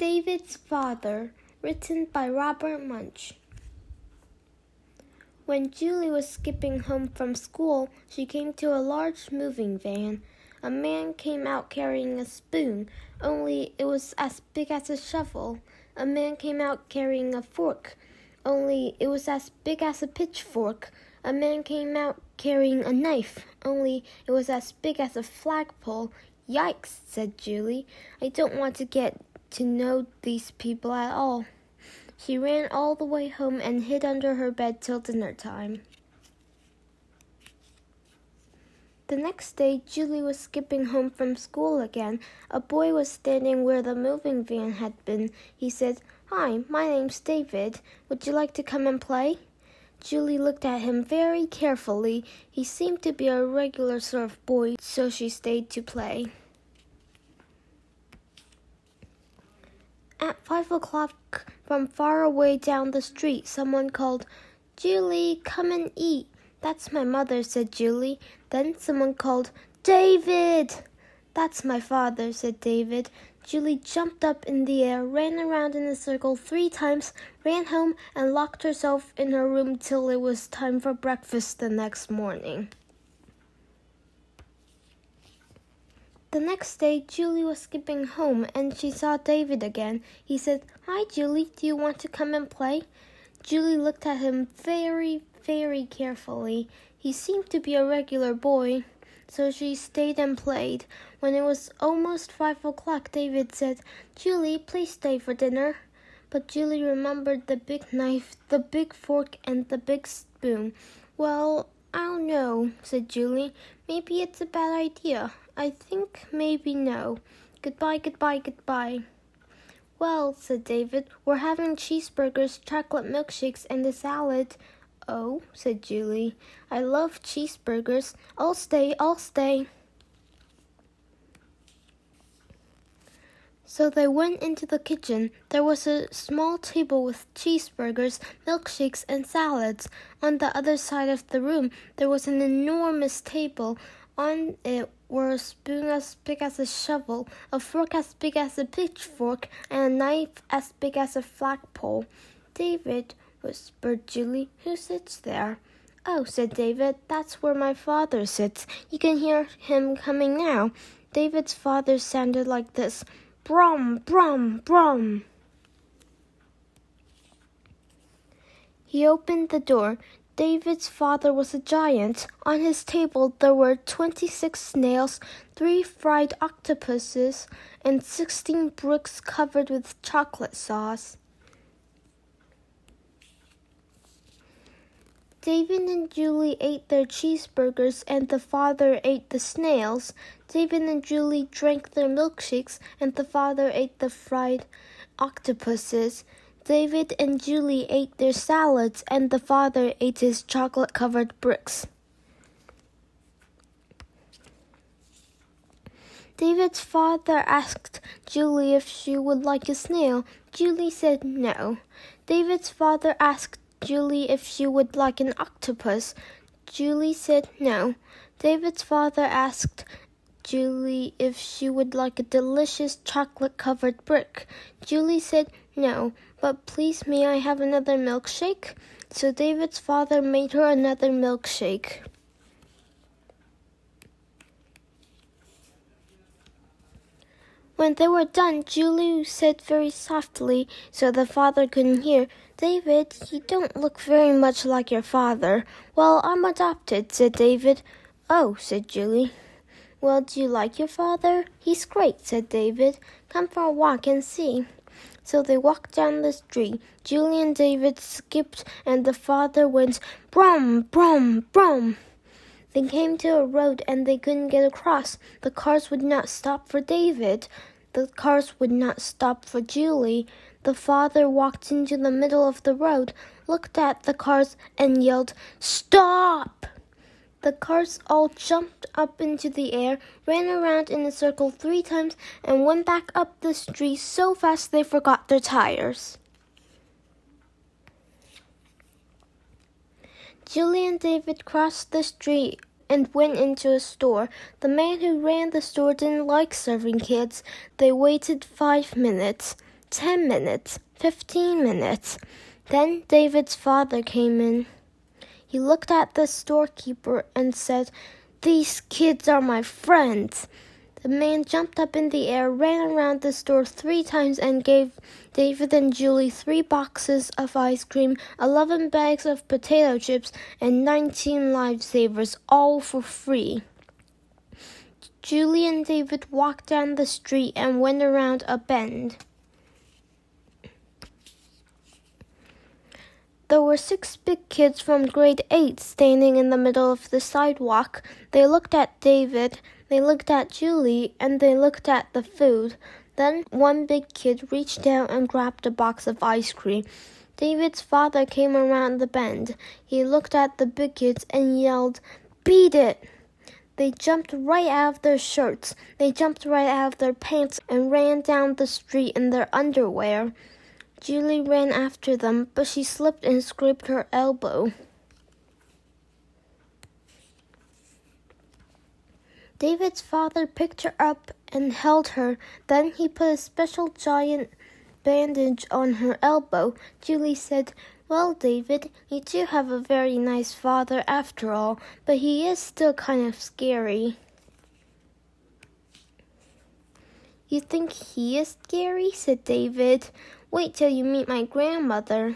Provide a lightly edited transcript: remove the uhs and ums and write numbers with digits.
David's Father, written by Robert Munch. When Julie was skipping home from school, she came to a large moving van. A man came out carrying a spoon, only it was as big as a shovel. A man came out carrying a fork, only it was as big as a pitchfork. A man came out carrying a knife, only it was as big as a flagpole. Yikes, said Julie. I don't want to get to know these people at all. She ran all the way home and hid under her bed till dinner time. The next day, Julie was skipping home from school again. A boy was standing where the moving van had been. He said, "Hi, my name's David. Would you like to come and play?" Julie looked at him very carefully. He seemed to be a regular sort of boy, so she stayed to play. At 5 o'clock, from far away down the street, someone called, "Julie, come and eat." "That's my mother," said Julie. Then someone called, "David!" "That's my father," said David. Julie jumped up in the air, ran around in a circle 3 times, ran home, and locked herself in her room till it was time for breakfast the next morning. The next day, Julie was skipping home, and she saw David again. He said, "Hi, Julie, do you want to come and play?" Julie looked at him very, very carefully. He seemed to be a regular boy, so she stayed and played. When it was almost 5 o'clock, David said, "Julie, please stay for dinner." But Julie remembered the big knife, the big fork, and the big spoon. "Well, I don't know," said Julie. "Maybe it's a bad idea. I think maybe no. Goodbye, goodbye, goodbye." "Well," said David, "we're having cheeseburgers, chocolate milkshakes, and a salad." "Oh," said Julie, "I love cheeseburgers. I'll stay, I'll stay." So they went into the kitchen. There was a small table with cheeseburgers, milkshakes, and salads. On the other side of the room, there was an enormous table. On it were a spoon as big as a shovel, a fork as big as a pitchfork, and a knife as big as a flagpole. "David," whispered Julie, "who sits there?" "Oh," said David, "that's where my father sits. You can hear him coming now." David's father sounded like this: "Brum, brum, brum." He opened the door. David's father was a giant. On his table there were 26 snails, 3 fried octopuses, and 16 bricks covered with chocolate sauce. David and Julie ate their cheeseburgers, and the father ate the snails. David and Julie drank their milkshakes, and the father ate the fried octopuses. David and Julie ate their salads, and the father ate his chocolate-covered bricks. David's father asked Julie if she would like a snail. Julie said no. David's father asked Julie if she would like an octopus. Julie said no. David's father asked Julie if she would like a delicious chocolate-covered brick. Julie said no, but please may I have another milkshake? So David's father made her another milkshake. When they were done, Julie said very softly, so the father couldn't hear, "David, you don't look very much like your father." "Well, I'm adopted," said David. "Oh," said Julie. "Well, do you like your father?" "He's great," said David. "Come for a walk and see." So they walked down the street. Julie and David skipped, and the father went, "Brum, brum, brum." They came to a road, and they couldn't get across. The cars would not stop for David. The cars would not stop for Julie. The father walked into the middle of the road, looked at the cars, and yelled, "Stop!" The cars all jumped up into the air, ran around in a circle 3 times, and went back up the street so fast they forgot their tires. Julie and David crossed the street and went into a store. The man who ran the store didn't like serving kids. They waited 5 minutes. 10 minutes, 15 minutes. Then David's father came in. He looked at the storekeeper and said, "These kids are my friends." The man jumped up in the air, ran around the store 3 times, and gave David and Julie 3 boxes of ice cream, 11 bags of potato chips, and 19 lifesavers, all for free. Julie and David walked down the street and went around a bend. There were 6 big kids from grade 8 standing in the middle of the sidewalk. They looked at David, they looked at Julie, and they looked at the food. Then one big kid reached down and grabbed a box of ice cream. David's father came around the bend. He looked at the big kids and yelled, "Beat it!" They jumped right out of their shirts. They jumped right out of their pants and ran down the street in their underwear. Julie ran after them, but she slipped and scraped her elbow. David's father picked her up and held her. Then he put a special giant bandage on her elbow. Julie said, "Well, David, you do have a very nice father after all, but he is still kind of scary." "You think he is scary?" said David. "Wait till you meet my grandmother."